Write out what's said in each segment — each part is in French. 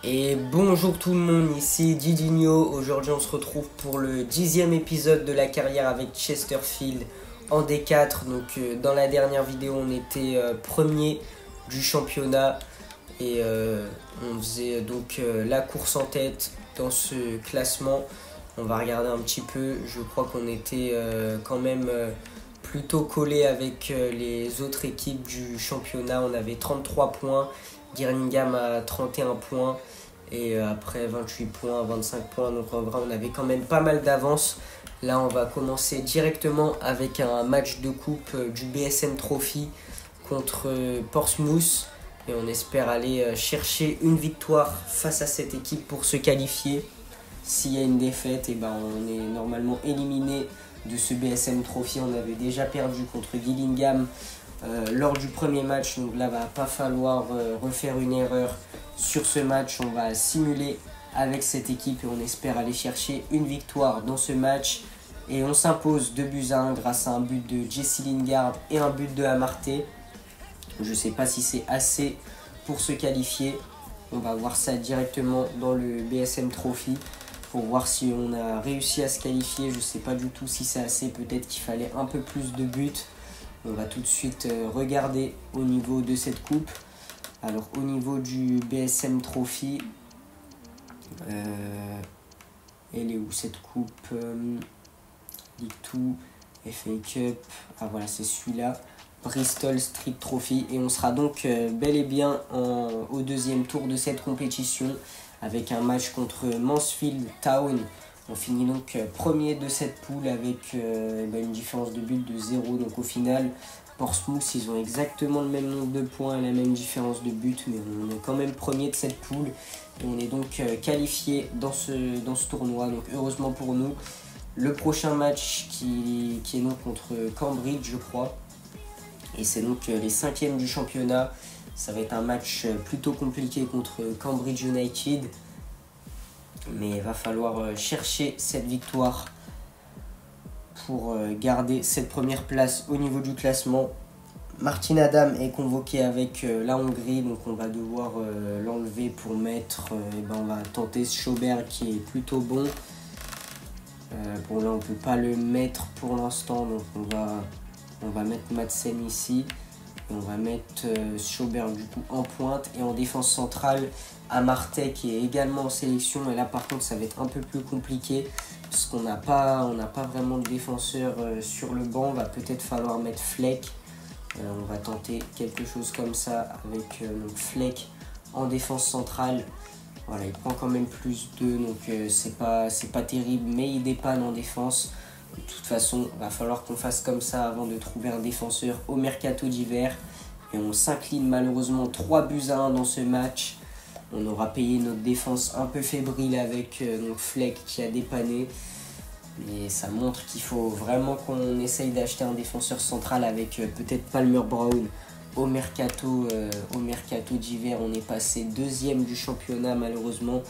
Et bonjour tout le monde, ici Didinho. Aujourd'hui on se retrouve pour le 10e épisode de la carrière avec Chesterfield en D4. Dans la dernière vidéo on était premier du championnat et on faisait la course en tête dans ce classement. On va regarder un petit peu, je crois qu'on était quand même plutôt collé avec les autres équipes du championnat. On avait 33 points, Gillingham à 31 points. Et après 28 points, 25 points, donc en vrai on avait quand même pas mal d'avance. Là on va commencer directement avec un match de coupe du BSM Trophy contre Portsmouth. Et on espère aller chercher une victoire face à cette équipe pour se qualifier. S'il y a une défaite, on est normalement éliminé de ce BSM Trophy. On avait déjà perdu contre Gillingham lors du premier match, donc là va pas falloir refaire une erreur sur ce match. On va simuler avec cette équipe et on espère aller chercher une victoire dans ce match. Et on s'impose 2-1 grâce à un but de Jesse Lingard et un but de Amartey. Je sais pas si c'est assez pour se qualifier. On va voir ça directement dans le BSM Trophy pour voir si on a réussi à se qualifier. Je sais pas du tout si c'est assez, peut-être qu'il fallait un peu plus de buts. On va tout de suite regarder au niveau de cette coupe. Alors au niveau du BSM Trophy, elle est où cette coupe League 2, FA Cup, ah voilà c'est celui-là, Bristol Street Trophy. Et on sera donc bel et bien au deuxième tour de cette compétition avec un match contre Mansfield Town. On finit donc premier de cette poule avec une différence de but de 0. Donc au final, Portsmouth, ils ont exactement le même nombre de points et la même différence de but. Mais on est quand même premier de cette poule. Et on est donc qualifié dans ce tournoi. Donc heureusement pour nous. Le prochain match qui est donc contre Cambridge, je crois. Et c'est donc les 5e du championnat. Ça va être un match plutôt compliqué contre Cambridge United. Mais il va falloir chercher cette victoire pour garder cette première place au niveau du classement. Martin Adam est convoqué avec la Hongrie, donc on va devoir l'enlever pour mettre, on va tenter Schaubert qui est plutôt bon. Bon là on peut pas le mettre pour l'instant, donc on va mettre Madsen ici. Et on va mettre Schaubert du coup en pointe et en défense centrale Amartey qui est également en sélection. Et là par contre ça va être un peu plus compliqué parce qu'on n'a pas vraiment de défenseur sur le banc. Va peut-être falloir mettre Fleck. On va tenter quelque chose comme ça avec Fleck en défense centrale. Voilà, il prend quand même plus 2, donc c'est pas terrible, mais il dépanne en défense. De toute façon, il va falloir qu'on fasse comme ça avant de trouver un défenseur au mercato d'hiver. Et on s'incline malheureusement 3-1 dans ce match. On aura payé notre défense un peu fébrile avec Fleck qui a dépanné. Mais ça montre qu'il faut vraiment qu'on essaye d'acheter un défenseur central avec peut-être Palmer Brown. Au mercato d'hiver, on est passé 2e du championnat malheureusement.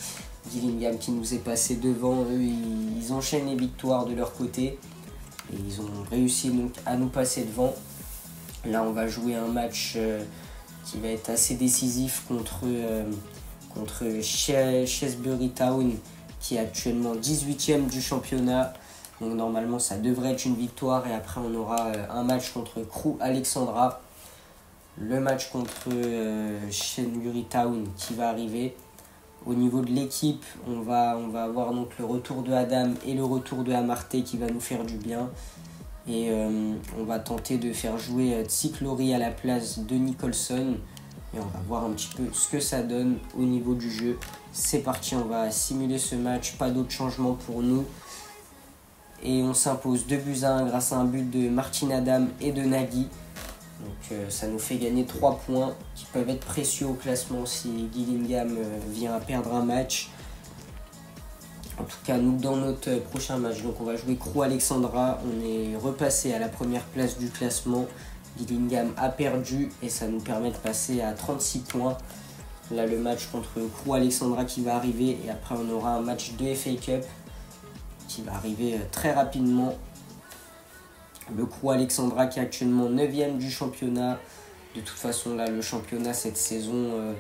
Gillingham qui nous est passé devant. Eux, ils enchaînent les victoires de leur côté. Et ils ont réussi donc à nous passer devant. Là, on va jouer un match qui va être assez décisif contre Shrewsbury Town, qui est actuellement 18e du championnat. Donc normalement, ça devrait être une victoire. Et après, on aura un match contre Crewe Alexandra. Le match contre Shrewsbury Town qui va arriver. Au niveau de l'équipe, on va avoir donc le retour de Adam et le retour de Amartey qui va nous faire du bien. Et on va tenter de faire jouer Tsiklory à la place de Nicholson. Et on va voir un petit peu ce que ça donne au niveau du jeu. C'est parti, on va simuler ce match. Pas d'autres changements pour nous. Et on s'impose 2-1 grâce à un but de Martin Adam et de Nagy. Donc ça nous fait gagner 3 points qui peuvent être précieux au classement si Gillingham vient à perdre un match. En tout cas, nous dans notre prochain match, donc on va jouer Crewe Alexandra. On est repassé à la première place du classement. Gillingham a perdu et ça nous permet de passer à 36 points. Là, le match contre Crewe Alexandra qui va arriver. Et après, on aura un match de FA Cup qui va arriver très rapidement. Le Crewe Alexandra qui est actuellement 9e du championnat. De toute façon, là, le championnat cette saison,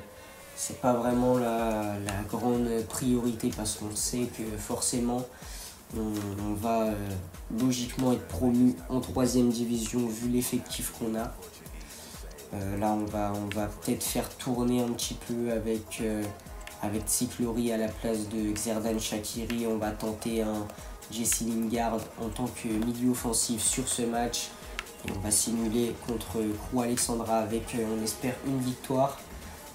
c'est pas vraiment la grande priorité parce qu'on sait que forcément on va logiquement être promu en 3e division vu l'effectif qu'on a. Là on va peut-être faire tourner un petit peu avec Tsiklory à la place de Xherdan Shaqiri. On va tenter un Jesse Lingard en tant que milieu offensif sur ce match. Et on va simuler contre Crew Alexandra avec, on espère, une victoire.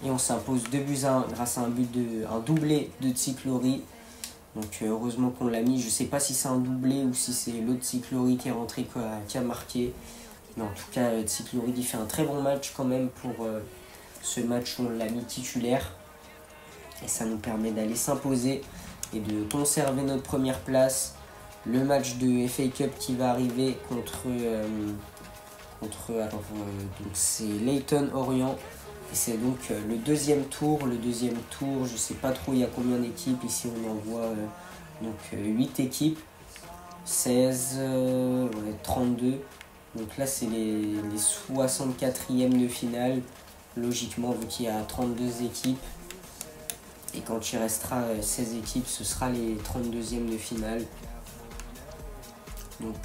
Et on s'impose 2-1 grâce à un doublé de Tsiklory. Donc heureusement qu'on l'a mis. Je ne sais pas si c'est un doublé ou si c'est l'autre Tsiklory qui est rentré, qui a marqué. Mais en tout cas, Tsiklory fait un très bon match quand même pour ce match où on l'a mis titulaire. Et ça nous permet d'aller s'imposer et de conserver notre première place. Le match de FA Cup qui va arriver contre donc c'est Leyton Orient. Et c'est donc le deuxième tour. Le deuxième tour, je ne sais pas trop il y a combien d'équipes. Ici on en voit 8 équipes. 16, 32. Donc là c'est les 64e de finale. Logiquement vu qu'il y a 32 équipes. Et quand il restera 16 équipes, ce sera les 32e de finale. Donc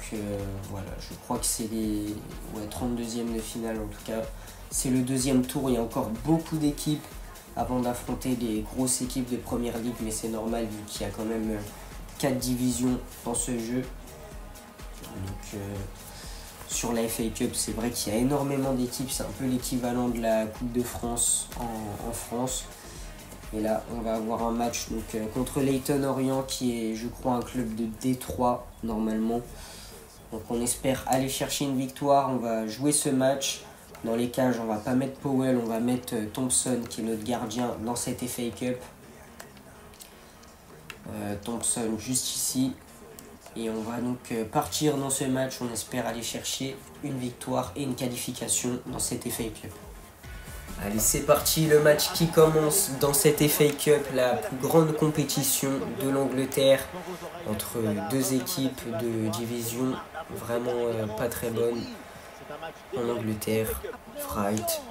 voilà, je crois que c'est les 32e de finale en tout cas. C'est le deuxième tour, il y a encore beaucoup d'équipes avant d'affronter les grosses équipes de première ligue. Mais c'est normal vu qu'il y a quand même 4 divisions dans ce jeu. Donc sur la FA Cup, c'est vrai qu'il y a énormément d'équipes. C'est un peu l'équivalent de la Coupe de France en France. Et là, on va avoir un match contre Leyton Orient qui est, je crois, un club de D3 normalement. Donc on espère aller chercher une victoire. On va jouer ce match. Dans les cages, on va pas mettre Powell, on va mettre Thompson qui est notre gardien dans cette FA Cup. Thompson juste ici. Et on va donc partir dans ce match. On espère aller chercher une victoire et une qualification dans cette FA Cup. Allez, c'est parti, le match qui commence dans cette FA Cup, la plus grande compétition de l'Angleterre, entre deux équipes de division vraiment pas très bonnes en Angleterre. Wright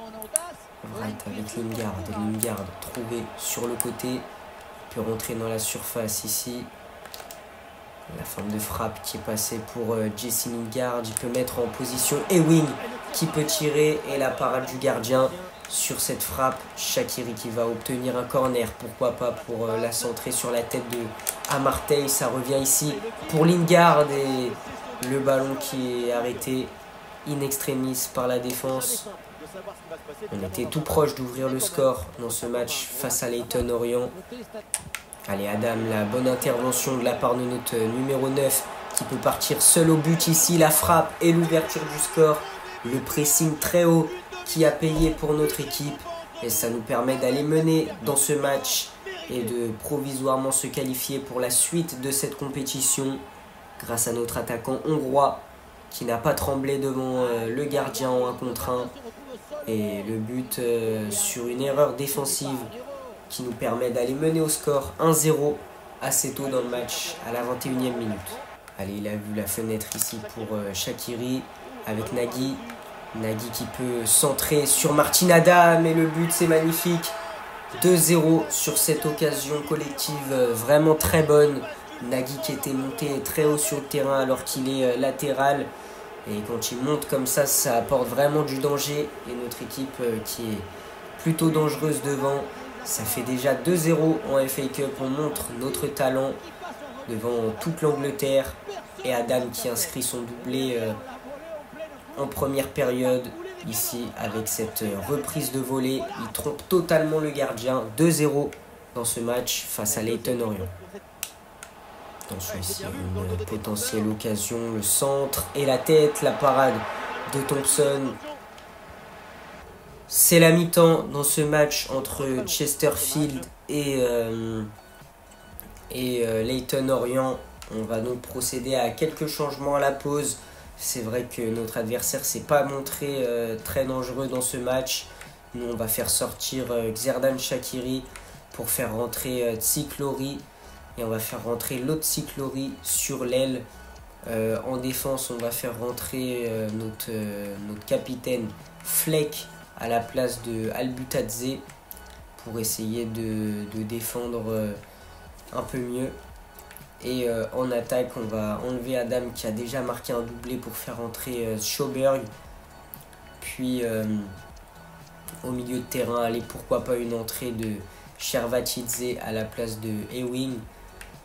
avec Lingard trouvé sur le côté, il peut rentrer dans la surface ici. La forme de frappe qui est passée pour Jesse Lingard, il peut mettre en position Ewing qui peut tirer et la parade du gardien. Sur cette frappe, Shaqiri qui va obtenir un corner, pourquoi pas pour la centrer sur la tête de Amartey. Ça revient ici pour Lingard et le ballon qui est arrêté in extremis par la défense. On était tout proche d'ouvrir le score dans ce match face à Leyton Orient. Allez Adam, la bonne intervention de la part de notre numéro 9 qui peut partir seul au but ici. La frappe et l'ouverture du score, le pressing très haut qui a payé pour notre équipe et ça nous permet d'aller mener dans ce match et de provisoirement se qualifier pour la suite de cette compétition grâce à notre attaquant hongrois qui n'a pas tremblé devant le gardien en 1 contre 1 et le but sur une erreur défensive qui nous permet d'aller mener au score 1-0 assez tôt dans le match à la 21e minute. Allez, il a vu la fenêtre ici pour Shaqiri avec Nagy. Nagy qui peut centrer sur Martin Adam et le but c'est magnifique. 2-0 sur cette occasion collective vraiment très bonne. Nagy qui était monté très haut sur le terrain alors qu'il est latéral. Et quand il monte comme ça apporte vraiment du danger. Et notre équipe qui est plutôt dangereuse devant. Ça fait déjà 2-0 en FA Cup. On montre notre talent devant toute l'Angleterre. Et Adam qui inscrit son doublé en première période ici avec cette reprise de volée. Il trompe totalement le gardien. 2-0 dans ce match face à Leyton Orient. Attention ici, une potentielle occasion, le centre et la tête, la parade de Thompson. C'est la mi-temps dans ce match entre Chesterfield et Leyton Orient. On va donc procéder à quelques changements à la pause. C'est vrai que notre adversaire ne s'est pas montré très dangereux dans ce match. Nous, on va faire sortir Xherdan Shaqiri pour faire rentrer Tsiklory. Et on va faire rentrer l'autre Tsiklory sur l'aile. En défense, on va faire rentrer notre capitaine Fleck à la place de Albutadze. pour essayer de défendre un peu mieux. Et en attaque, on va enlever Adam qui a déjà marqué un doublé pour faire entrer Sjoberg. Puis au milieu de terrain, allez, pourquoi pas une entrée de Shervatidze à la place de Ewing.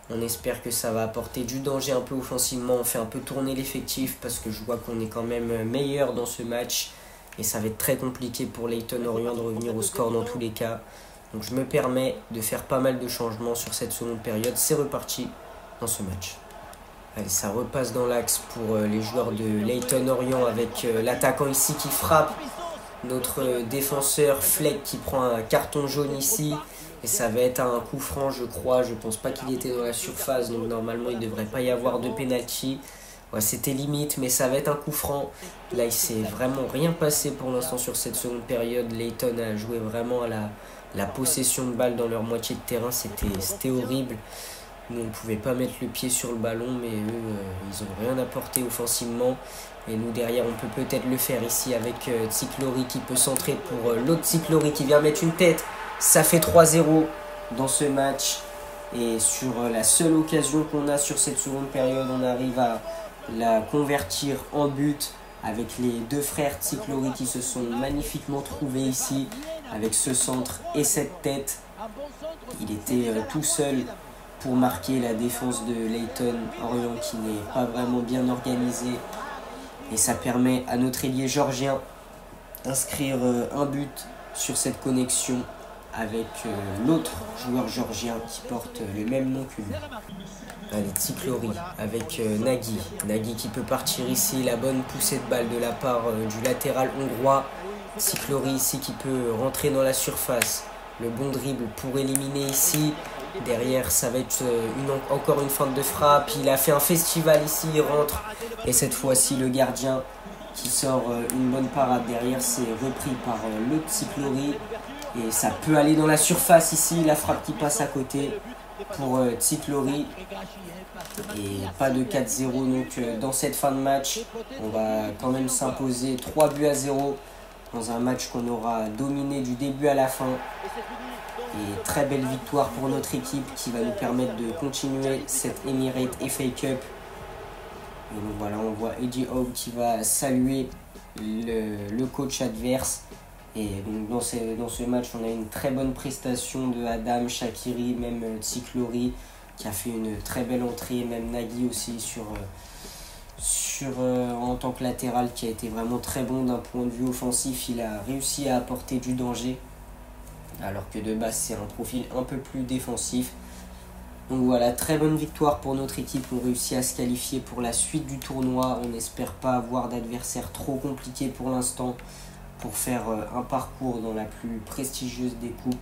On espère que ça va apporter du danger un peu offensivement. On fait un peu tourner l'effectif parce que je vois qu'on est quand même meilleur dans ce match. Et ça va être très compliqué pour Leyton Orient de revenir au score dans tous les cas. Donc je me permets de faire pas mal de changements sur cette seconde période. C'est reparti dans ce match. Allez, ça repasse dans l'axe pour les joueurs de Leyton Orient avec l'attaquant ici qui frappe. Notre défenseur Fleck qui prend un carton jaune ici. Et ça va être un coup franc, je crois. Je pense pas qu'il était dans la surface. Donc normalement, il ne devrait pas y avoir de penalty. Ouais, c'était limite, mais ça va être un coup franc. Là, il s'est vraiment rien passé pour l'instant sur cette seconde période. Leyton a joué vraiment à la possession de balle dans leur moitié de terrain. C'était horrible. Nous, on ne pouvait pas mettre le pied sur le ballon, mais eux, ils n'ont rien apporté offensivement. Et nous, derrière, on peut peut-être le faire ici avec Tsiklori qui peut centrer pour l'autre Tsiklori qui vient mettre une tête. Ça fait 3-0 dans ce match. Et sur la seule occasion qu'on a sur cette seconde période, on arrive à la convertir en but avec les deux frères Tsiklori qui se sont magnifiquement trouvés ici avec ce centre et cette tête. Il était tout seul pour marquer la défense de Leyton Orient qui n'est pas vraiment bien organisée. Et ça permet à notre ailier georgien d'inscrire un but sur cette connexion avec l'autre joueur georgien qui porte le même nom que lui. Allez, Tsiklori avec Nagy. Nagy qui peut partir ici, la bonne poussée de balle de la part du latéral hongrois. Tsiklori ici qui peut rentrer dans la surface. Le bon dribble pour éliminer ici. Derrière, ça va être encore une feinte de frappe. Il a fait un festival ici, il rentre. Et cette fois-ci, le gardien qui sort une bonne parade. Derrière, c'est repris par le Tsiklori. Et ça peut aller dans la surface ici. La frappe qui passe à côté pour Tsiklori. Et pas de 4-0 donc dans cette fin de match. On va quand même s'imposer 3-0 dans un match qu'on aura dominé du début à la fin. Et très belle victoire pour notre équipe qui va nous permettre de continuer cette Emirates FA Cup. Et donc voilà, on voit Eddie Howe qui va saluer le coach adverse. Et donc dans ce match, on a une très bonne prestation de Adam, Shaqiri, même Tsiklori qui a fait une très belle entrée, même Nagy aussi en tant que latéral qui a été vraiment très bon d'un point de vue offensif. Il a réussi à apporter du danger alors que de base c'est un profil un peu plus défensif. Donc voilà, très bonne victoire pour notre équipe. On réussit à se qualifier pour la suite du tournoi. On n'espère pas avoir d'adversaire trop compliqué pour l'instant pour faire un parcours dans la plus prestigieuse des coupes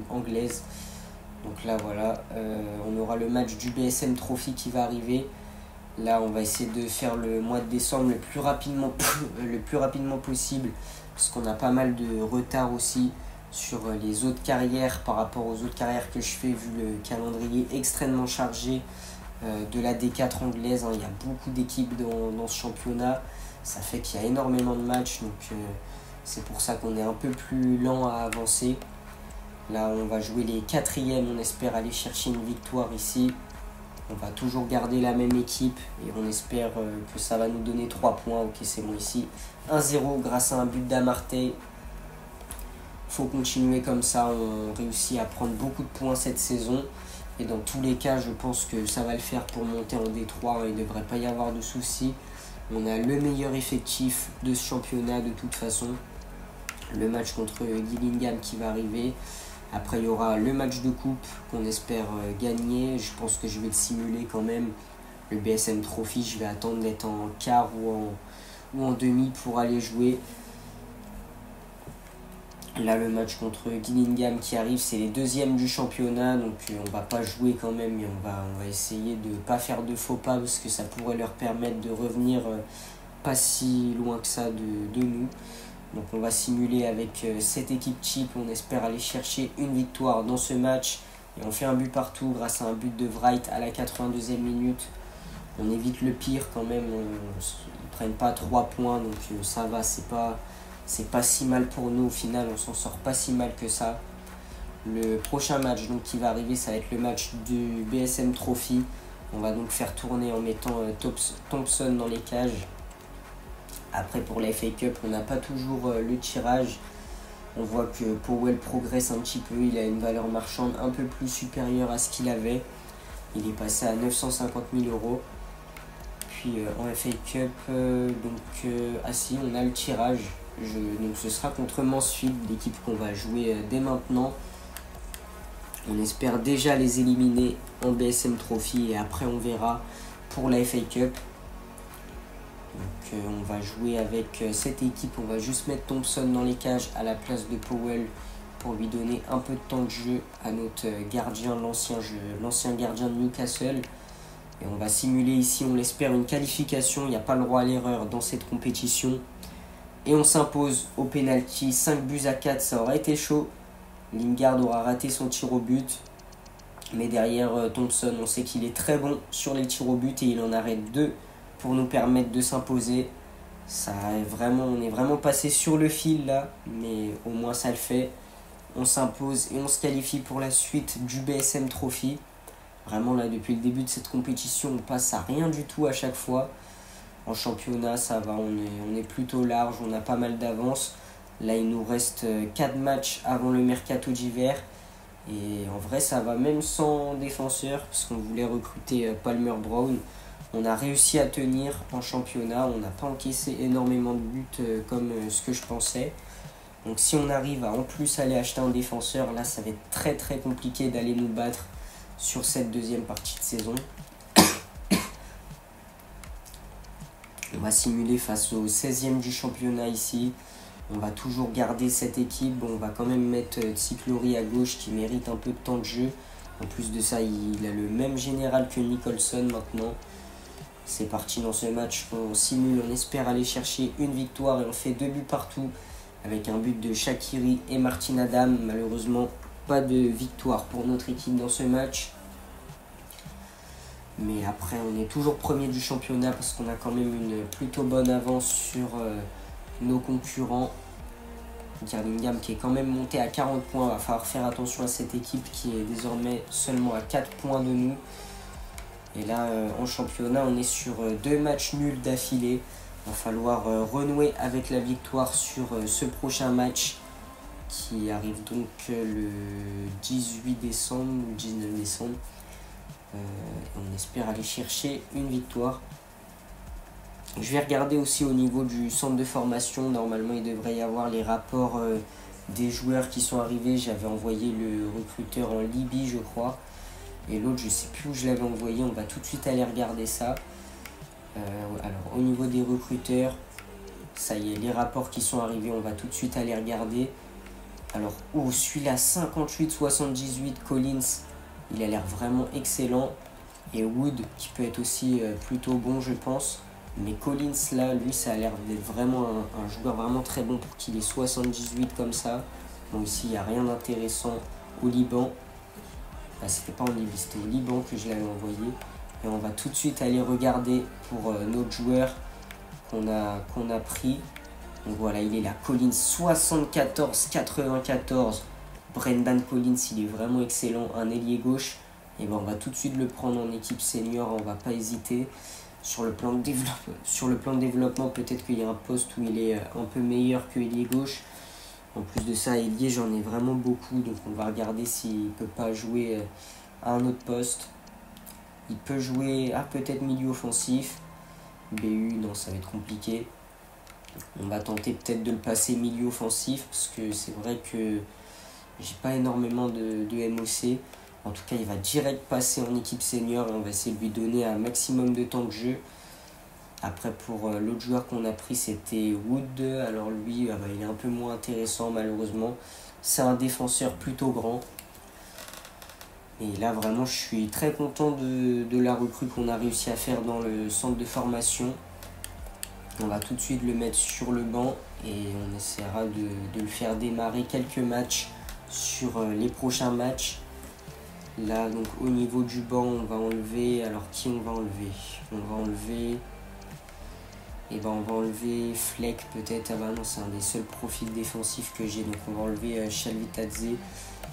anglaises. Donc là voilà, on aura le match du BSM Trophy qui va arriver. Là on va essayer de faire le mois de décembre le plus rapidement possible parce qu'on a pas mal de retard aussi sur les autres carrières par rapport aux autres carrières que je fais vu le calendrier extrêmement chargé de la D4 anglaise. Il y a beaucoup d'équipes dans ce championnat. Ça fait qu'il y a énormément de matchs, donc c'est pour ça qu'on est un peu plus lent à avancer. Là, on va jouer les quatrièmes, on espère aller chercher une victoire ici. On va toujours garder la même équipe et on espère que ça va nous donner 3 points. Ok, c'est bon ici. 1-0 grâce à un but d'Amartey. Faut continuer comme ça, on réussit à prendre beaucoup de points cette saison. Et dans tous les cas, je pense que ça va le faire pour monter en D3. Il ne devrait pas y avoir de soucis. On a le meilleur effectif de ce championnat de toute façon. Le match contre Gillingham qui va arriver. Après, il y aura le match de coupe qu'on espère gagner. Je pense que je vais le simuler quand même. Le BSM Trophy, je vais attendre d'être en quart ou en demi pour aller jouer. Là, le match contre Gillingham qui arrive, c'est les deuxièmes du championnat. Donc, on va pas jouer quand même, mais on va essayer de ne pas faire de faux pas parce que ça pourrait leur permettre de revenir pas si loin que ça de nous. Donc, on va simuler avec cette équipe type. On espère aller chercher une victoire dans ce match. Et on fait un but partout grâce à un but de Wright à la 82e minute. On évite le pire quand même. Ils prennent pas 3 points, donc ça va, c'est pas si mal pour nous au final, on s'en sort pas si mal que ça. Le prochain match donc, qui va arriver, ça va être le match du BSM Trophy. On va donc faire tourner en mettant Thompson dans les cages. Après pour la FA Cup, on n'a pas toujours le tirage. On voit que Powell progresse un petit peu, il a une valeur marchande un peu plus supérieure à ce qu'il avait. Il est passé à 950 000 euros. Puis en FA Cup, si on a le tirage. Donc ce sera contre Mansfield, l'équipe qu'on va jouer dès maintenant. On espère déjà les éliminer en BSM Trophy et après on verra pour la FA Cup. Donc on va jouer avec cette équipe, on va juste mettre Thompson dans les cages à la place de Powell pour lui donner un peu de temps de jeu à notre gardien, l'ancien gardien de Newcastle. Et on va simuler ici, on l'espère, une qualification, il n'y a pas le droit à l'erreur dans cette compétition. Et on s'impose au pénalty, 5-4, ça aura été chaud. Lingard aura raté son tir au but. Mais derrière Thompson, on sait qu'il est très bon sur les tirs au but et il en arrête 2 pour nous permettre de s'imposer. On est vraiment passé sur le fil là, mais au moins ça le fait. On s'impose et on se qualifie pour la suite du BSM Trophy. Vraiment là, depuis le début de cette compétition, on passe à rien du tout à chaque fois. En championnat, ça va, on est plutôt large, on a pas mal d'avance. Là, il nous reste 4 matchs avant le mercato d'hiver. Et en vrai, ça va même sans défenseur, parce qu'on voulait recruter Palmer Brown. On a réussi à tenir en championnat, on n'a pas encaissé énormément de buts comme ce que je pensais. Donc si on arrive à en plus aller acheter un défenseur, là ça va être très très compliqué d'aller nous battre sur cette deuxième partie de saison. On va simuler face au 16e du championnat ici. On va toujours garder cette équipe. Bon, on va quand même mettre Tsiklouri à gauche qui mérite un peu de temps de jeu. En plus de ça, il a le même général que Nicholson maintenant. C'est parti dans ce match. On simule, on espère aller chercher une victoire et on fait 2 buts partout. Avec un but de Shaqiri et Martin Adam. Malheureusement, pas de victoire pour notre équipe dans ce match. Mais après, on est toujours premier du championnat parce qu'on a quand même une plutôt bonne avance sur nos concurrents. Birmingham qui est quand même monté à 40 points. Il va falloir faire attention à cette équipe qui est désormais seulement à 4 points de nous. Et là, en championnat, on est sur 2 matchs nuls d'affilée. Il va falloir renouer avec la victoire sur ce prochain match qui arrive donc le 18 décembre ou 19 décembre. On espère aller chercher une victoire. Je vais regarder aussi au niveau du centre de formation. Normalement, il devrait y avoir les rapports des joueurs qui sont arrivés. J'avais envoyé le recruteur en Libye, je crois. Et l'autre, je ne sais plus où je l'avais envoyé. On va tout de suite aller regarder ça. Alors, au niveau des recruteurs, ça y est, les rapports qui sont arrivés, on va tout de suite aller regarder. Alors, celui-là, 58-78, Collins, il a l'air vraiment excellent. Et Wood, qui peut être aussi plutôt bon, je pense. Mais Collins, là, lui, ça a l'air d'être vraiment un joueur vraiment très bon pour qu'il ait 78 comme ça. Bon, ici, il n'y a rien d'intéressant au Liban. C'était pas en Libye, c'était au Liban que je l'avais envoyé. Et on va tout de suite aller regarder pour notre joueur qu'on a pris. Donc voilà, il est là, Collins, 74-94. Brendan Collins, il est vraiment excellent, un ailier gauche. Et ben on va tout de suite le prendre en équipe senior, on va pas hésiter. Sur le plan de développement, peut-être qu'il y a un poste où il est un peu meilleur que ailier gauche. En plus de ça, ailier, j'en ai vraiment beaucoup, donc on va regarder s'il peut pas jouer à un autre poste. Il peut jouer à peut-être milieu offensif. BU, non, ça va être compliqué. On va tenter peut-être de le passer milieu offensif, parce que c'est vrai que j'ai pas énormément de MOC. En tout cas, il va direct passer en équipe senior et on va essayer de lui donner un maximum de temps de jeu. Après, pour l'autre joueur qu'on a pris, c'était Wood. Alors lui, il est un peu moins intéressant malheureusement. C'est un défenseur plutôt grand. Et là, vraiment, je suis très content de la recrue qu'on a réussi à faire dans le centre de formation. On va tout de suite le mettre sur le banc et on essaiera de le faire démarrer quelques matchs sur les prochains matchs. Là, donc au niveau du banc, on va enlever... Alors, qui on va enlever? On va enlever Fleck peut-être. Ah bah non, c'est un des seuls profils défensifs que j'ai. Donc on va enlever Chalvitadze.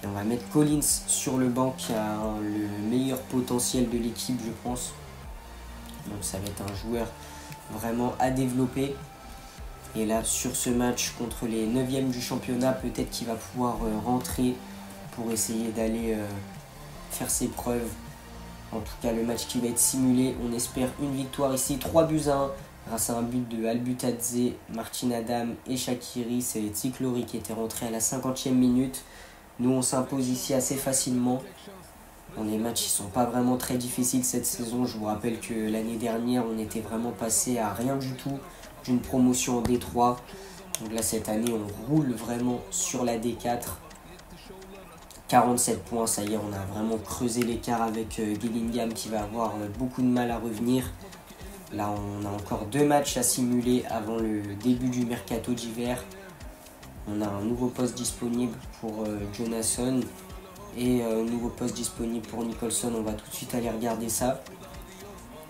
Et on va mettre Collins sur le banc qui a le meilleur potentiel de l'équipe, je pense. Donc ça va être un joueur vraiment à développer. Et là, sur ce match contre les 9e du championnat, peut-être qu'il va pouvoir rentrer pour essayer d'aller faire ses preuves. En tout cas, le match qui va être simulé, on espère une victoire ici, 3-1, grâce à un but de Albutadze, Martin Adam et Shaqiri. C'est Ticlori qui était rentré à la 50e minute. Nous, on s'impose ici assez facilement. Bon, les matchs ne sont pas vraiment très difficiles cette saison. Je vous rappelle que l'année dernière, on était vraiment passé à rien du tout d'une promotion en D3. Donc là, cette année, on roule vraiment sur la D4. 47 points, ça y est, on a vraiment creusé l'écart avec Gillingham qui va avoir beaucoup de mal à revenir. Là, on a encore 2 matchs à simuler avant le début du mercato d'hiver. On a un nouveau poste disponible pour Jonasson et un nouveau poste disponible pour Nicholson. On va tout de suite aller regarder ça.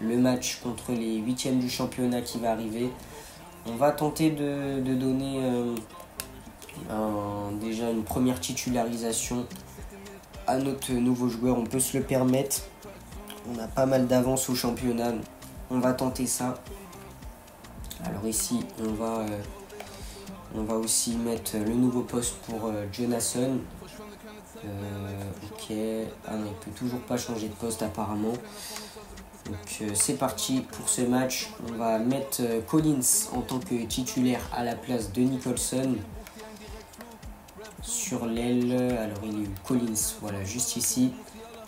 Le match contre les 8e du championnat qui va arriver. On va tenter de donner déjà une première titularisation à notre nouveau joueur. On peut se le permettre. On a pas mal d'avance au championnat. On va tenter ça. Alors ici, on va aussi mettre le nouveau poste pour Jonasson. Ok. Ah non, il ne peut toujours pas changer de poste apparemment. Donc c'est parti pour ce match. On va mettre Collins en tant que titulaire à la place de Nicholson. Sur l'aile, alors il est où Collins, voilà, juste ici.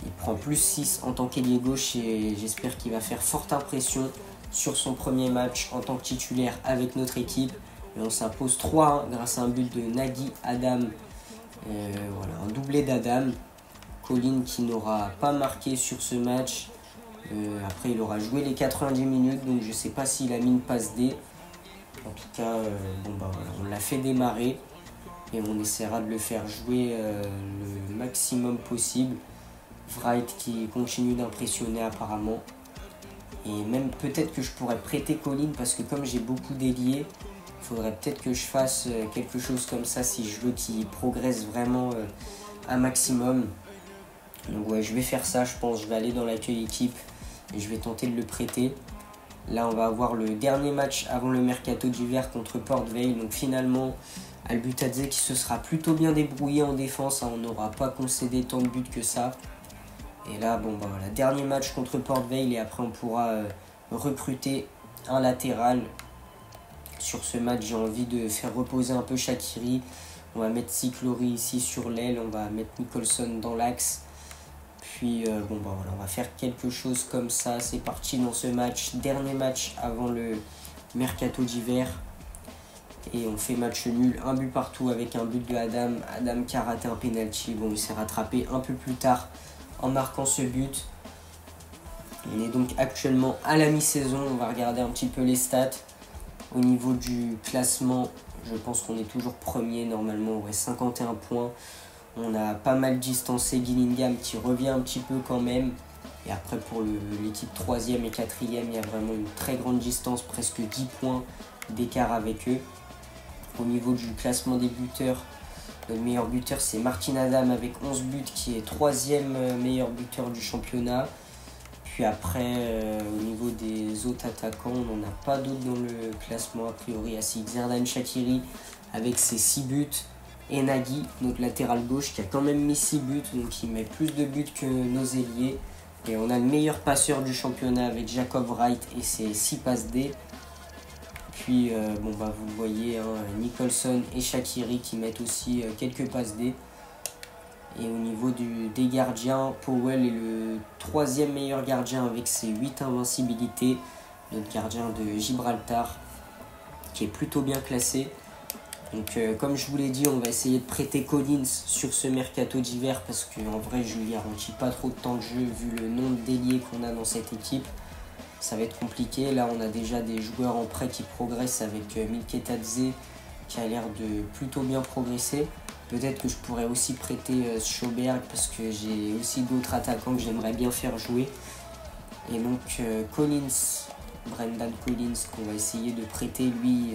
Il prend plus 6 en tant qu'ailier gauche et j'espère qu'il va faire forte impression sur son premier match en tant que titulaire avec notre équipe. Et on s'impose 3-1 grâce à un but de Nagui Adam. Voilà, un doublé d'Adam. Collins qui n'aura pas marqué sur ce match. Après, il aura joué les 90 minutes, donc je ne sais pas s'il a mis une passe D. En tout cas, voilà, on l'a fait démarrer. Et on essaiera de le faire jouer le maximum possible. Wright qui continue d'impressionner apparemment. Et même peut-être que je pourrais prêter Collins parce que comme j'ai beaucoup d'ailiers, il faudrait peut-être que je fasse quelque chose comme ça si je veux qu'il progresse vraiment un maximum. Donc ouais, je vais faire ça, je pense. Je vais aller dans l'accueil équipe et je vais tenter de le prêter. Là, on va avoir le dernier match avant le mercato d'hiver contre Port Vale. Donc finalement, Albutadze qui se sera plutôt bien débrouillé en défense. On n'aura pas concédé tant de buts que ça. Et là, voilà, dernier match contre Port Vale et après on pourra recruter un latéral. Sur ce match, j'ai envie de faire reposer un peu Shaqiri. On va mettre Ticlori ici sur l'aile. On va mettre Nicholson dans l'axe. Puis, voilà, on va faire quelque chose comme ça. C'est parti dans ce match. Dernier match avant le mercato d'hiver. Et on fait match nul. Un but partout avec un but de Adam. Adam qui a raté un penalty. Bon, il s'est rattrapé un peu plus tard en marquant ce but. On est donc actuellement à la mi-saison. On va regarder un petit peu les stats. Au niveau du classement, je pense qu'on est toujours premier normalement. Ouais, 51 points. On a pas mal distancé Gillingham qui revient un petit peu quand même. Et après pour l'équipe 3e et 4e, il y a vraiment une très grande distance, presque 10 points d'écart avec eux. Au niveau du classement des buteurs, le meilleur buteur c'est Martin Adam avec 11 buts qui est 3e meilleur buteur du championnat. Puis après, au niveau des autres attaquants, on n'en a pas d'autres dans le classement a priori. Ainsi Xherdan Shaqiri avec ses 6 buts. Et Nagui, notre latéral gauche, qui a quand même mis 6 buts, donc il met plus de buts que nos ailiers. Et on a le meilleur passeur du championnat avec Jacob Wright et ses 6 passes D. Puis, vous voyez, Nicholson et Shaqiri qui mettent aussi quelques passes D. Et au niveau des gardiens, Powell est le 3e meilleur gardien avec ses 8 invincibilités. Notre gardien de Gibraltar, qui est plutôt bien classé. Donc comme je vous l'ai dit, on va essayer de prêter Collins sur ce mercato d'hiver parce qu'en vrai je lui garantis pas trop de temps de jeu vu le nombre d'ailiers qu'on a dans cette équipe. Ça va être compliqué. Là on a déjà des joueurs en prêt qui progressent avec Milketadze qui a l'air de plutôt bien progresser. Peut-être que je pourrais aussi prêter Sjoberg parce que j'ai aussi d'autres attaquants que j'aimerais bien faire jouer. Et donc Collins, Brendan Collins qu'on va essayer de prêter, lui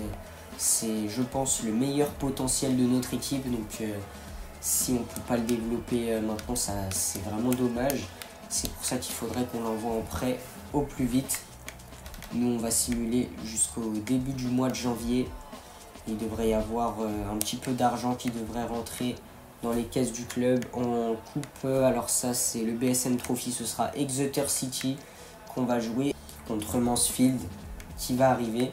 c'est je pense le meilleur potentiel de notre équipe. Donc Si on ne peut pas le développer maintenant, c'est vraiment dommage. C'est pour ça qu'il faudrait qu'on l'envoie en prêt au plus vite. Nous, on va simuler jusqu'au début du mois de janvier. Il devrait y avoir un petit peu d'argent qui devrait rentrer dans les caisses du club en coupe. Alors ça, c'est le BSN Trophy. Ce sera Exeter City qu'on va jouer contre Mansfield qui va arriver.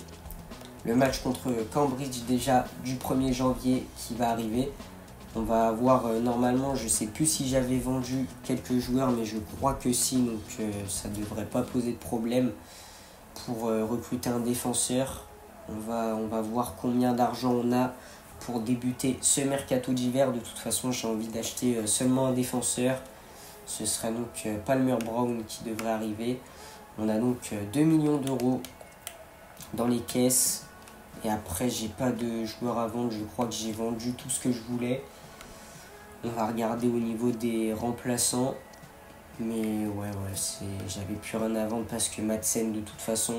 Le match contre Cambridge déjà du 1er janvier qui va arriver. On va avoir normalement, je ne sais plus si j'avais vendu quelques joueurs, mais je crois que si, donc ça ne devrait pas poser de problème pour recruter un défenseur. On va voir combien d'argent on a pour débuter ce mercato d'hiver. De toute façon, j'ai envie d'acheter seulement un défenseur. Ce serait donc Palmer Brown qui devrait arriver. On a donc 2 millions d'euros dans les caisses. Et après, j'ai pas de joueurs à vendre. Je crois que j'ai vendu tout ce que je voulais. On va regarder au niveau des remplaçants. Mais ouais, j'avais plus rien à vendre parce que Madsen, de toute façon,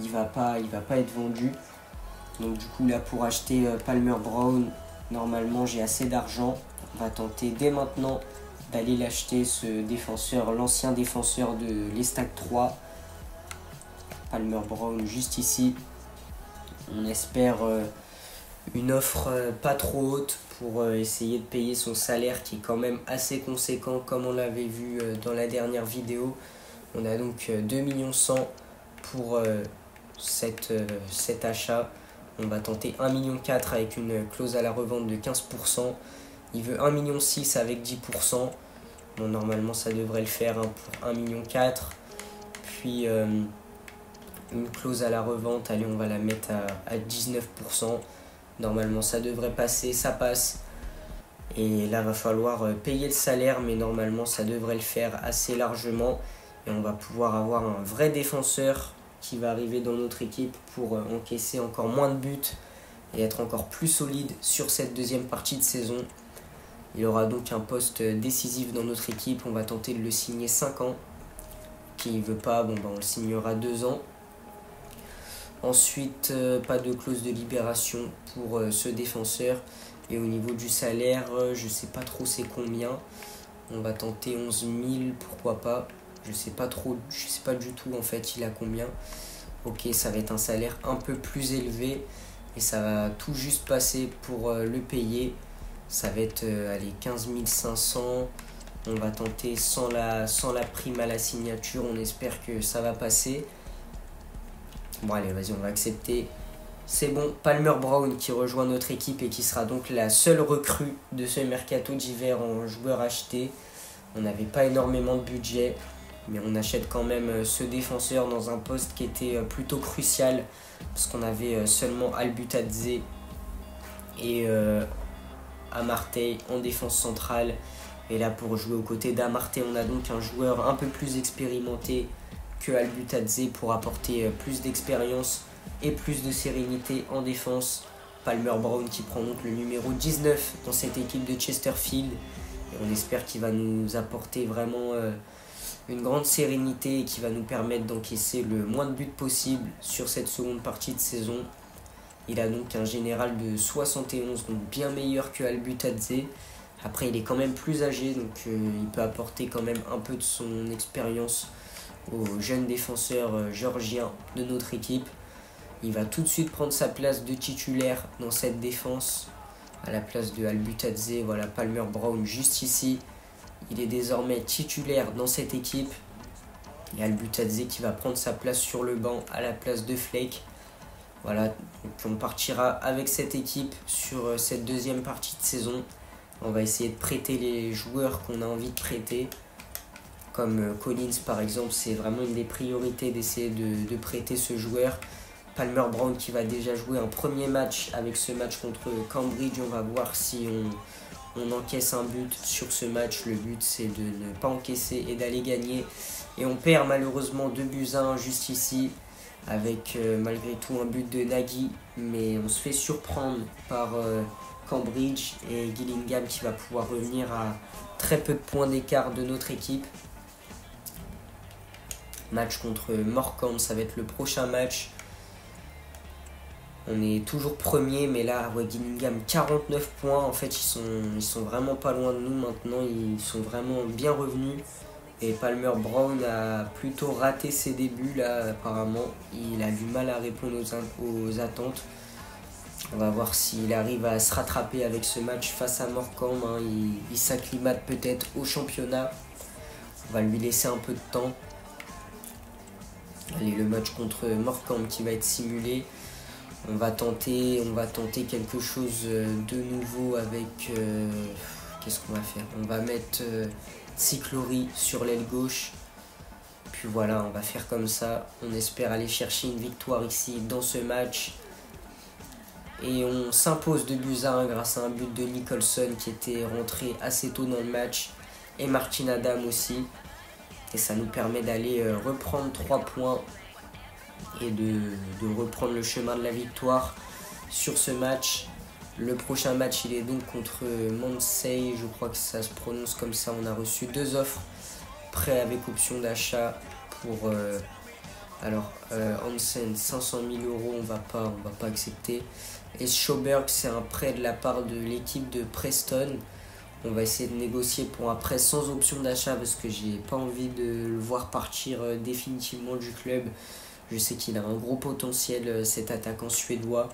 il va pas être vendu. Donc du coup, là, pour acheter Palmer Brown, normalement, j'ai assez d'argent. On va tenter dès maintenant d'aller l'acheter, ce défenseur, l'ancien défenseur de l'Estac 3. Palmer Brown, juste ici. On espère une offre pas trop haute pour essayer de payer son salaire qui est quand même assez conséquent comme on l'avait vu dans la dernière vidéo. On a donc 2 100 000 pour cet achat. On va tenter 1,4 million avec une clause à la revente de 15%. Il veut 1,6 million avec 10%. Bon, normalement ça devrait le faire pour 1,4 million. Puis une clause à la revente, allez, on va la mettre à 19%. Normalement ça devrait passer, ça passe. Et là va falloir payer le salaire, mais normalement ça devrait le faire assez largement. Et on va pouvoir avoir un vrai défenseur qui va arriver dans notre équipe pour encaisser encore moins de buts et être encore plus solide sur cette deuxième partie de saison. Il aura donc un poste décisif dans notre équipe. On va tenter de le signer 5 ans. Qui ne veut pas, bon, on le signera 2 ans. Ensuite, pas de clause de libération pour ce défenseur. Et au niveau du salaire, je ne sais pas trop c'est combien. On va tenter 11 000, pourquoi pas. Je sais pas du tout en fait il a combien. Ok, ça va être un salaire un peu plus élevé. Et ça va tout juste passer pour le payer. Ça va être 15 500. On va tenter sans la prime à la signature. On espère que ça va passer. Bon allez, vas-y, on va accepter. C'est bon, Palmer Brown qui rejoint notre équipe et qui sera donc la seule recrue de ce mercato d'hiver en joueur acheté. On n'avait pas énormément de budget, mais on achète quand même ce défenseur dans un poste qui était plutôt crucial parce qu'on avait seulement Albutadze et Amartey en défense centrale. Et là, pour jouer aux côtés d'Amartey, on a donc un joueur un peu plus expérimenté que Albutadze pour apporter plus d'expérience et plus de sérénité en défense. Palmer Brown qui prend donc le numéro 19 dans cette équipe de Chesterfield. Et on espère qu'il va nous apporter vraiment une grande sérénité et qui va nous permettre d'encaisser le moins de buts possible sur cette seconde partie de saison. Il a donc un général de 71, donc bien meilleur que Albutadze. Après, il est quand même plus âgé, donc il peut apporter quand même un peu de son expérience aux jeunes défenseurs géorgiens de notre équipe. Il va tout de suite prendre sa place de titulaire dans cette défense à la place de Albutadze. Voilà, Palmer Brown juste ici. Il est désormais titulaire dans cette équipe. Et Albutadze qui va prendre sa place sur le banc à la place de Flake. Voilà, donc on partira avec cette équipe sur cette deuxième partie de saison. On va essayer de prêter les joueurs qu'on a envie de prêter. Comme Collins par exemple, c'est vraiment une des priorités d'essayer de prêter ce joueur. Palmer Brown qui va déjà jouer un premier match avec ce match contre Cambridge. On va voir si on encaisse un but sur ce match. Le but c'est de ne pas encaisser et d'aller gagner. Et on perd malheureusement 2-1 juste ici. Avec malgré tout un but de Nagy. Mais on se fait surprendre par Cambridge et Gillingham qui va pouvoir revenir à très peu de points d'écart de notre équipe. Match contre Morecambe, ça va être le prochain match. On est toujours premier, mais là, ouais, Gillingham, 49 points. En fait, ils sont vraiment pas loin de nous maintenant. Ils sont vraiment bien revenus. Et Palmer Brown a plutôt raté ses débuts, là, apparemment. Il a du mal à répondre aux attentes. On va voir s'il arrive à se rattraper avec ce match face à Morecambe. Hein. Il s'acclimate peut-être au championnat. On va lui laisser un peu de temps. Allez, le match contre Morecambe qui va être simulé. On va tenter quelque chose de nouveau avec... qu'est-ce qu'on va faire? On va mettre Cyclory sur l'aile gauche. Puis voilà, on va faire comme ça. On espère aller chercher une victoire ici dans ce match. Et on s'impose de buts à 1 grâce à un but de Nicholson qui était rentré assez tôt dans le match. Et Martin Adam aussi. Et ça nous permet d'aller reprendre 3 points et de reprendre le chemin de la victoire sur ce match. Le prochain match, il est donc contre Mondsey, je crois que ça se prononce comme ça. On a reçu 2 offres, prêt avec option d'achat pour Hansen, 500 000 €, on va pas accepter. Et Schoberg, c'est un prêt de la part de l'équipe de Preston. On va essayer de négocier pour un prêt sans option d'achat parce que j'ai pas envie de le voir partir définitivement du club. Je sais qu'il a un gros potentiel, cet attaquant suédois.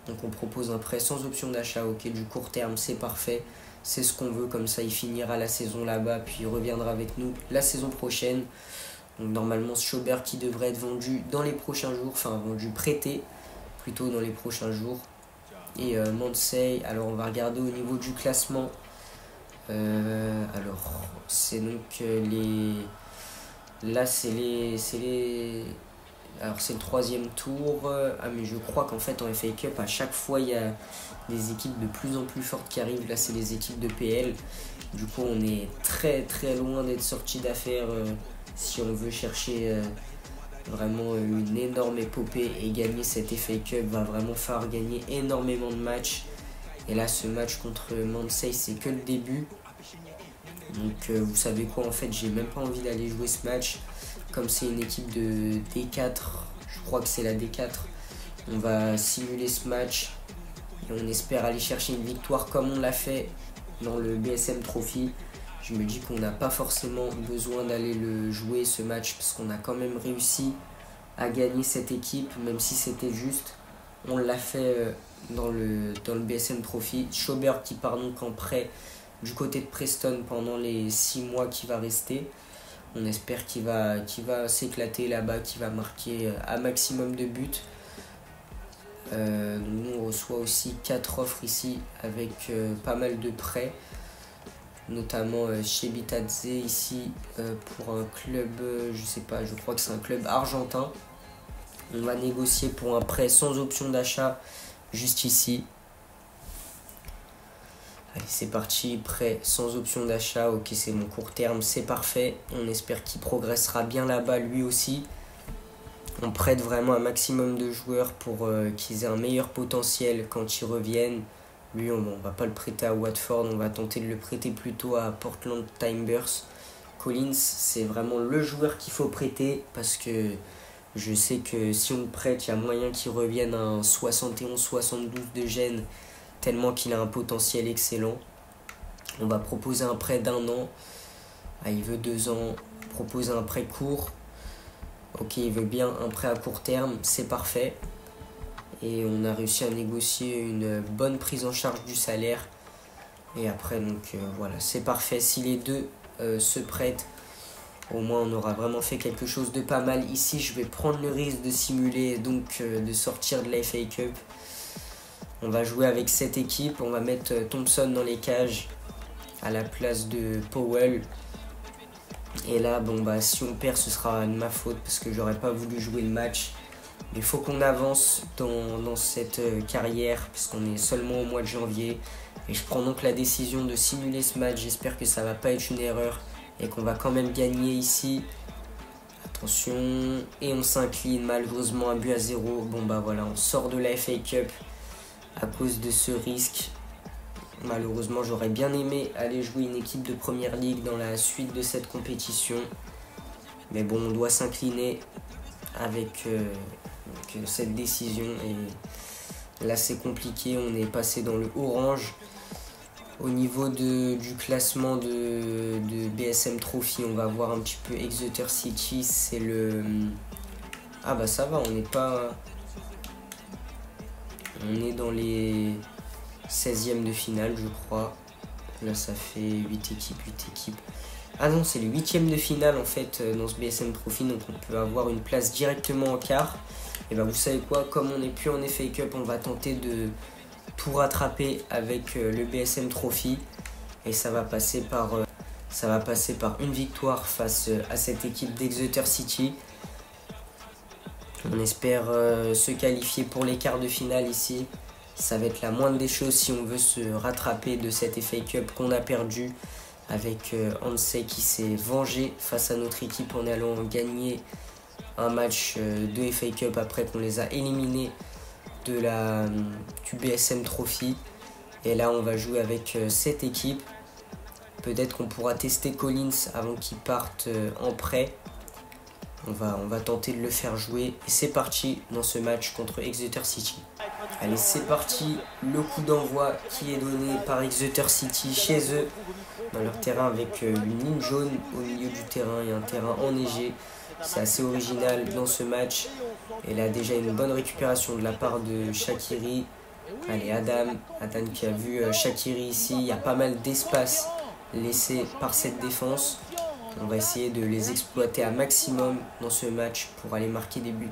Donc on propose un prêt sans option d'achat. Ok, du court terme, c'est parfait. C'est ce qu'on veut, comme ça il finira la saison là-bas, puis il reviendra avec nous la saison prochaine. Donc normalement Schoberg qui devrait être vendu dans les prochains jours, enfin vendu prêté plutôt dans les prochains jours. Et Mondsey, alors on va regarder au niveau du classement. Alors c'est donc là c'est les alors c'est le 3e tour. Ah mais je crois qu'en fait en FA Cup à chaque fois il y a des équipes de plus en plus fortes qui arrivent. Là c'est les équipes de PL. Du coup on est très très loin d'être sorti d'affaire si on veut chercher vraiment une énorme épopée. Et gagner cette FA Cup va vraiment faire gagner énormément de matchs. Et là ce match contre Mondsey c'est que le début. Donc vous savez quoi, en fait j'ai même pas envie d'aller jouer ce match. Comme c'est une équipe de D4, je crois que c'est la D4, on va simuler ce match. Et on espère aller chercher une victoire comme on l'a fait dans le BSM Trophy. Je me dis qu'on n'a pas forcément besoin d'aller le jouer ce match parce qu'on a quand même réussi à gagner cette équipe, même si c'était juste. On l'a fait dans le BSM Trophy. Schoberg qui part donc en prêt du côté de Preston pendant les 6 mois qui va rester. On espère qu'il va s'éclater là-bas, qu'il va marquer un maximum de buts. Nous on reçoit aussi 4 offres ici avec pas mal de prêts. Notamment chez Bitadze ici pour un club, je sais pas, je crois que c'est un club argentin. On va négocier pour un prêt sans option d'achat juste ici. Allez, c'est parti, prêt sans option d'achat. Ok, c'est mon court terme, c'est parfait. On espère qu'il progressera bien là-bas lui aussi. On prête vraiment un maximum de joueurs pour qu'ils aient un meilleur potentiel quand ils reviennent. Lui, on ne va pas le prêter à Watford, on va tenter de le prêter plutôt à Portland Timbers. Collins, c'est vraiment le joueur qu'il faut prêter parce que je sais que si on le prête, il y a moyen qu'il revienne à un 71-72 de gêne, tellement qu'il a un potentiel excellent. On va proposer un prêt d'1 an. Ah, il veut 2 ans. Proposer un prêt court. Ok, il veut bien un prêt à court terme, c'est parfait. Et on a réussi à négocier une bonne prise en charge du salaire. Et après, donc voilà, c'est parfait. Si les deux se prêtent, au moins on aura vraiment fait quelque chose de pas mal. Ici, je vais prendre le risque de simuler, donc de sortir de la FA Cup. On va jouer avec cette équipe. On va mettre Thompson dans les cages à la place de Powell. Et là, bon bah si on perd, ce sera de ma faute parce que j'aurais pas voulu jouer le match. Mais il faut qu'on avance dans cette carrière parce qu'on est seulement au mois de janvier. Et je prends donc la décision de simuler ce match. J'espère que ça va pas être une erreur et qu'on va quand même gagner ici. Attention. Et on s'incline malheureusement 1-0. Bon bah voilà, on sort de la FA Cup à cause de ce risque. Malheureusement, j'aurais bien aimé aller jouer une équipe de Première Ligue dans la suite de cette compétition. Mais bon, on doit s'incliner avec cette décision. Et Là c'est compliqué, on est passé dans le orange. Au niveau du classement de BSM Trophy, on va voir un petit peu Exeter City, c'est le... Ah bah ça va, on n'est pas... On est dans les 16e de finale, je crois. Là ça fait 8 équipes. Ah non, c'est le 8e de finale en fait dans ce BSM Trophy, donc on peut avoir une place directement en quart. Et bah vous savez quoi, comme on n'est plus en FA Cup, on va tenter de tout rattraper avec le BSM Trophy. Et ça va passer par une victoire face à cette équipe d'Exeter City. On espère se qualifier pour les quarts de finale ici. Ça va être la moindre des choses si on veut se rattraper de cette FA Cup qu'on a perdue, avec Ansey qui s'est vengé face à notre équipe en allant gagner un match de FA Cup après qu'on les a éliminés du BSM Trophy. Et là on va jouer avec cette équipe. Peut-être qu'on pourra tester Collins avant qu'il parte en prêt. On va tenter de le faire jouer. Et c'est parti dans ce match contre Exeter City. Allez, c'est parti. Le coup d'envoi qui est donné par Exeter City chez eux. Dans leur terrain avec une ligne jaune au milieu du terrain et un terrain enneigé. C'est assez original dans ce match. Et là déjà une bonne récupération de la part de Shaqiri. Allez, Adam qui a vu Shaqiri ici. Il y a pas mal d'espace laissé par cette défense. On va essayer de les exploiter à maximum dans ce match pour aller marquer des buts.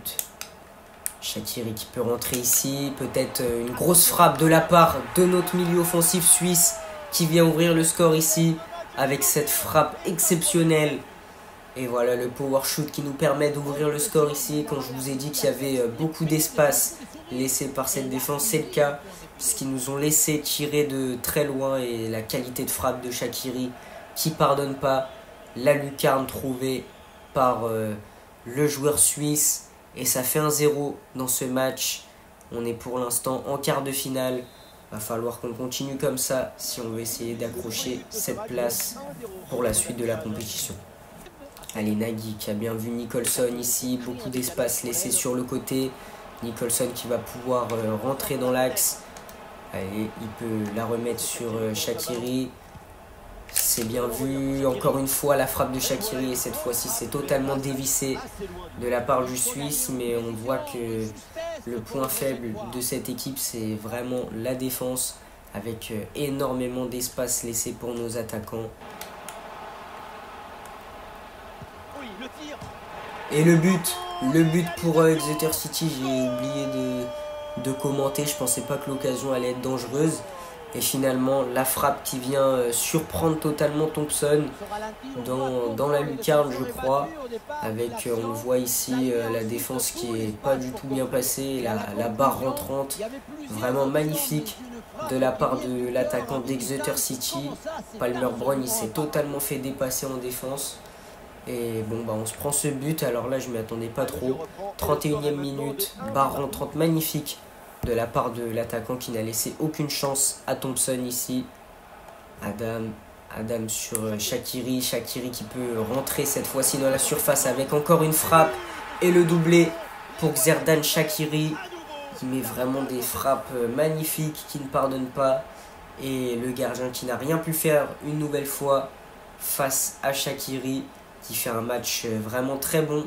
Shaqiri qui peut rentrer ici. Peut-être une grosse frappe de la part de notre milieu offensif suisse qui vient ouvrir le score ici avec cette frappe exceptionnelle. Et voilà le power shoot qui nous permet d'ouvrir le score ici. Quand je vous ai dit qu'il y avait beaucoup d'espace laissé par cette défense, c'est le cas. Puisqu'ils nous ont laissé tirer de très loin et la qualité de frappe de Shaqiri qui pardonne pas. La lucarne trouvée par le joueur suisse. Et ça fait 1-0 dans ce match. On est pour l'instant en quart de finale. Va falloir qu'on continue comme ça si on veut essayer d'accrocher cette place pour la suite de la compétition. Allez, Nagy qui a bien vu Nicholson ici. Beaucoup d'espace laissé sur le côté. Nicholson qui va pouvoir rentrer dans l'axe. Allez, il peut la remettre sur Shaqiri. C'est bien vu, encore une fois la frappe de Shaqiri et cette fois-ci c'est totalement dévissé de la part du Suisse, mais on voit que le point faible de cette équipe c'est vraiment la défense avec énormément d'espace laissé pour nos attaquants. Et le but pour Exeter City, j'ai oublié de commenter, je pensais pas que l'occasion allait être dangereuse. Et finalement, la frappe qui vient surprendre totalement Thompson dans la lucarne, je crois. Avec, on le voit ici, la défense qui est pas du tout bien passée, la barre rentrante, vraiment magnifique de la part de l'attaquant d'Exeter City. Palmer Brown, il s'est totalement fait dépasser en défense. Et bon, bah on se prend ce but, alors là je m'y attendais pas trop. 31e minute, barre rentrante magnifique de la part de l'attaquant qui n'a laissé aucune chance à Thompson ici. Adam sur Shaqiri. Shaqiri qui peut rentrer cette fois-ci dans la surface avec encore une frappe. Et le doublé pour Xherdan Shaqiri qui met vraiment des frappes magnifiques, qui ne pardonne pas. Et le gardien qui n'a rien pu faire une nouvelle fois face à Shaqiri qui fait un match vraiment très bon.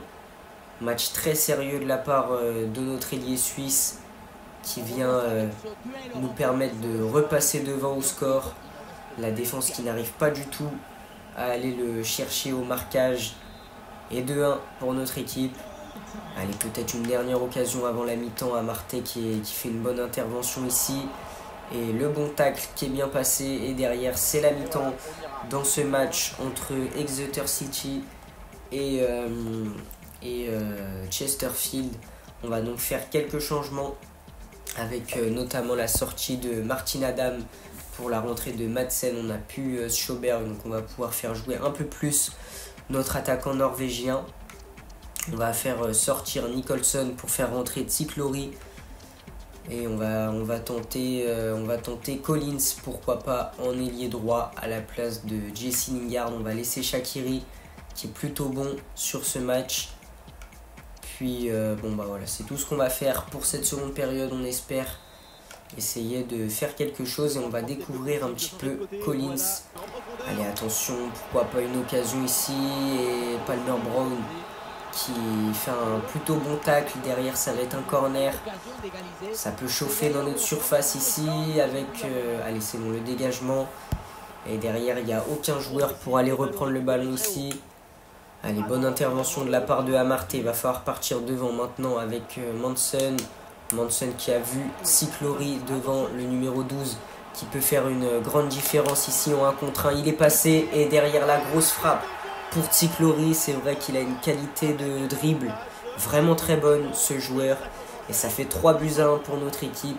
Match très sérieux de la part de notre ailier suisse qui vient nous permettre de repasser devant au score. La défense qui n'arrive pas du tout à aller le chercher au marquage. Et 2-1 pour notre équipe. Allez, peut-être une dernière occasion avant la mi-temps à Marté qui fait une bonne intervention ici. Et le bon tacle qui est bien passé. Et derrière, c'est la mi-temps dans ce match entre Exeter City et Chesterfield. On va donc faire quelques changements avec notamment la sortie de Martin Adam pour la rentrée de Madsen. On n'a plus Sjoberg, donc on va pouvoir faire jouer un peu plus notre attaquant norvégien. On va faire sortir Nicholson pour faire rentrer Tsiklori. Et on va tenter Collins, pourquoi pas, en ailier droit à la place de Jesse Lingard. On va laisser Shaqiri qui est plutôt bon sur ce match. Puis bon bah voilà, c'est tout ce qu'on va faire pour cette seconde période. On espère essayer de faire quelque chose et on va découvrir un petit peu Collins. Allez, attention, pourquoi pas une occasion ici et Palmer Brown qui fait un plutôt bon tacle. Derrière, ça va être un corner. Ça peut chauffer dans notre surface ici avec... allez, c'est bon, le dégagement. Et derrière, il n'y a aucun joueur pour aller reprendre le ballon ici. Allez, bonne intervention de la part de Amartey. Il va falloir partir devant maintenant avec Manson. Manson qui a vu Cyclory devant le numéro 12 qui peut faire une grande différence ici en 1 contre 1. Il est passé et derrière la grosse frappe pour Cyclory. C'est vrai qu'il a une qualité de dribble vraiment très bonne ce joueur. Et ça fait 3 buts à 1 pour notre équipe.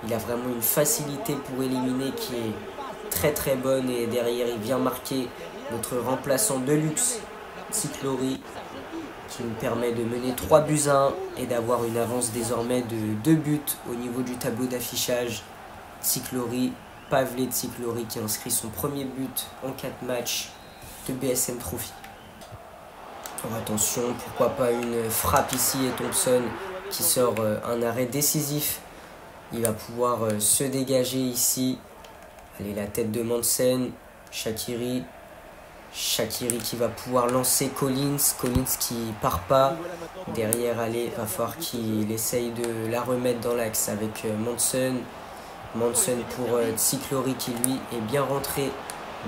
Il a vraiment une facilité pour éliminer qui est très très bonne. Et derrière il vient marquer notre remplaçant de luxe Cyclory, qui nous permet de mener 3 buts à 1 et d'avoir une avance désormais de 2 buts au niveau du tableau d'affichage. Cyclory, Pavle Cyclory qui inscrit son premier but en 4 matchs de BSM Trophy. Alors attention, pourquoi pas une frappe ici et Thompson qui sort un arrêt décisif. Il va pouvoir se dégager ici. Allez, la tête de Manson, Shaqiri qui va pouvoir lancer Collins qui part pas. Derrière, allez, va falloir qu'il essaye de la remettre dans l'axe avec Manson pour Cyclory qui lui est bien rentré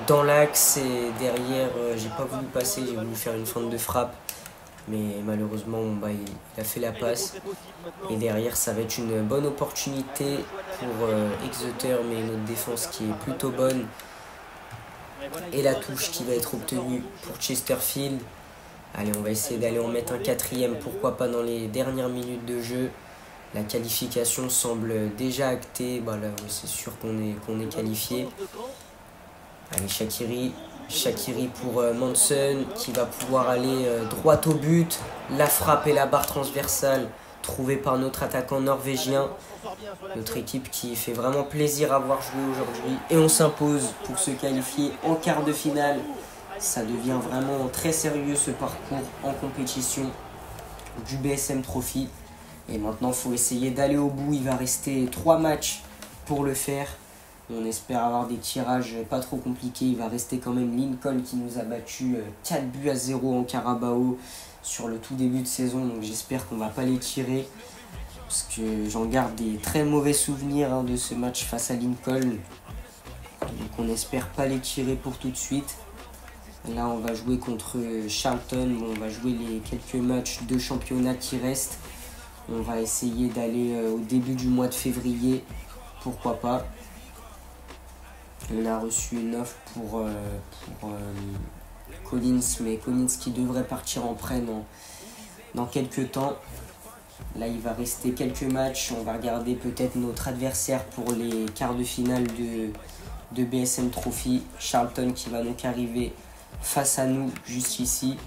dans l'axe. Et derrière, j'ai pas voulu passer, j'ai voulu faire une feinte de frappe. Mais malheureusement, il a fait la passe. Et derrière, ça va être une bonne opportunité pour Exeter, mais notre défense qui est plutôt bonne. Et la touche qui va être obtenue pour Chesterfield. Allez, on va essayer d'aller en mettre un 4e, pourquoi pas dans les dernières minutes de jeu. La qualification semble déjà actée. Là, c'est sûr qu'on est qualifié. Allez, Shaqiri pour Manson qui va pouvoir aller droit au but. La frappe et la barre transversale trouvée par notre attaquant norvégien. Notre équipe qui fait vraiment plaisir à voir jouer aujourd'hui. Et on s'impose pour se qualifier en quart de finale. Ça devient vraiment très sérieux ce parcours en compétition du BSM Trophy. Et maintenant, il faut essayer d'aller au bout. Il va rester 3 matchs pour le faire. On espère avoir des tirages pas trop compliqués. Il va rester quand même Lincoln qui nous a battu 4 buts à 0 en Carabao sur le tout début de saison. Donc j'espère qu'on ne va pas les tirer. Parce que j'en garde des très mauvais souvenirs de ce match face à Lincoln. Donc on n'espère pas les tirer pour tout de suite. Là on va jouer contre Charlton. On va jouer les quelques matchs de championnat qui restent. On va essayer d'aller au début du mois de février. Pourquoi pas. On a reçu une offre pour Collins. Mais Collins qui devrait partir en prêt dans quelques temps. Là, il va rester quelques matchs. On va regarder peut-être notre adversaire pour les quarts de finale de BSM Trophy. Charlton qui va donc arriver face à nous juste ici.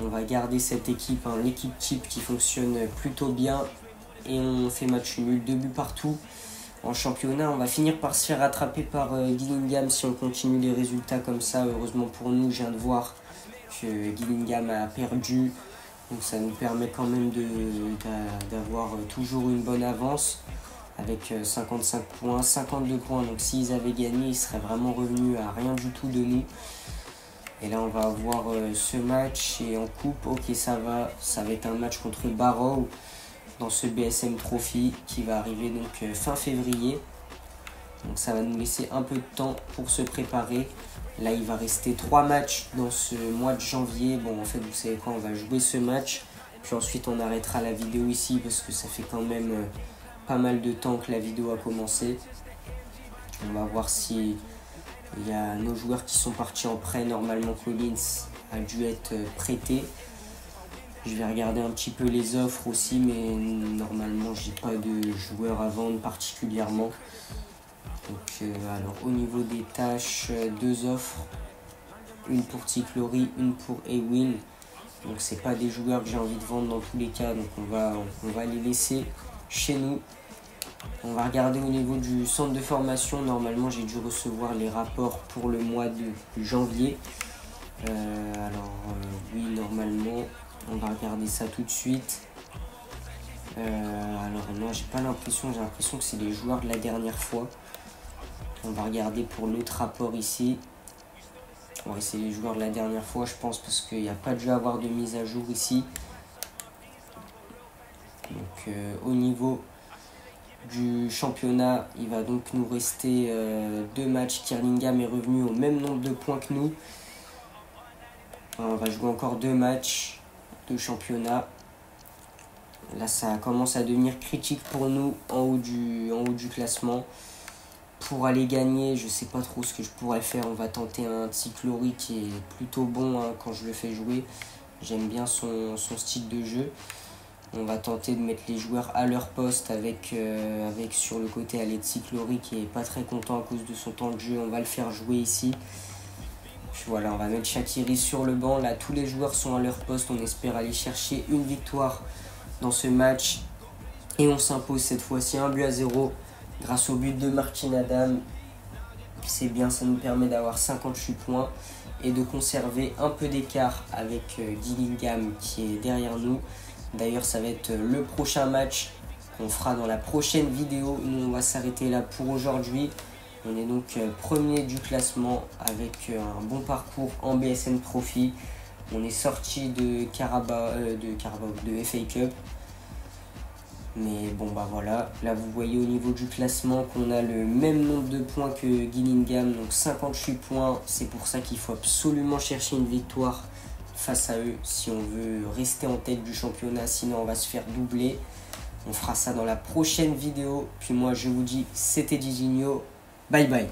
On va garder cette équipe, l'équipe type qui fonctionne plutôt bien. Et on fait match nul, 2 buts partout. En championnat, on va finir par se faire rattraper par Gillingham si on continue les résultats comme ça. Heureusement pour nous, je viens de voir que Gillingham a perdu. Donc ça nous permet quand même d'avoir toujours une bonne avance avec 55 points, 52 points. Donc s'ils avaient gagné, ils seraient vraiment revenus à rien du tout de nous. Et là on va avoir ce match et en coupe, ok ça va être un match contre Barrow dans ce BSM Trophy qui va arriver donc fin février. Donc ça va nous laisser un peu de temps pour se préparer. Là, il va rester 3 matchs dans ce mois de janvier. Bon, en fait, vous savez quoi, on va jouer ce match. Puis ensuite, on arrêtera la vidéo ici parce que ça fait quand même pas mal de temps que la vidéo a commencé. On va voir si il y a nos joueurs qui sont partis en prêt. Normalement, Collins a dû être prêté. Je vais regarder un petit peu les offres aussi, mais normalement, j'ai pas de joueurs à vendre particulièrement. Donc, alors au niveau des tâches, 2 offres, une pour Cyclory, une pour Ewin. Donc c'est pas des joueurs que j'ai envie de vendre dans tous les cas, donc on va les laisser chez nous. On va regarder au niveau du centre de formation. Normalement j'ai dû recevoir les rapports pour le mois de janvier. Oui, normalement on va regarder ça tout de suite. Alors non, j'ai l'impression que c'est les joueurs de la dernière fois. On va regarder pour l'autre rapport ici. Ouais, c'est les joueurs de la dernière fois, je pense, parce qu'il n'y a pas de jeu à avoir de mise à jour ici. Donc au niveau du championnat, il va donc nous rester 2 matchs. Kirlingham est revenu au même nombre de points que nous. On va jouer encore 2 matchs de championnat. Là, ça commence à devenir critique pour nous en haut du classement. Pour aller gagner, je sais pas trop ce que je pourrais faire. On va tenter un Cyclori qui est plutôt bon quand je le fais jouer. J'aime bien son style de jeu. On va tenter de mettre les joueurs à leur poste avec sur le côté Cyclori qui est pas très content à cause de son temps de jeu. On va le faire jouer ici. Puis voilà, on va mettre Shaqiri sur le banc. Là, tous les joueurs sont à leur poste. On espère aller chercher une victoire dans ce match. Et on s'impose cette fois-ci 1-0 grâce au but de Martin Adam. C'est bien, ça nous permet d'avoir 58 points et de conserver un peu d'écart avec Gillingham qui est derrière nous. D'ailleurs, ça va être le prochain match qu'on fera dans la prochaine vidéo. Nous, on va s'arrêter là pour aujourd'hui. On est donc premier du classement avec un bon parcours en BSN Trophy. On est sorti de FA Cup. Mais bon bah voilà, là vous voyez au niveau du classement qu'on a le même nombre de points que Gillingham, donc 58 points. C'est pour ça qu'il faut absolument chercher une victoire face à eux si on veut rester en tête du championnat, sinon on va se faire doubler. On fera ça dans la prochaine vidéo. Puis moi je vous dis, c'était Didinho, bye bye.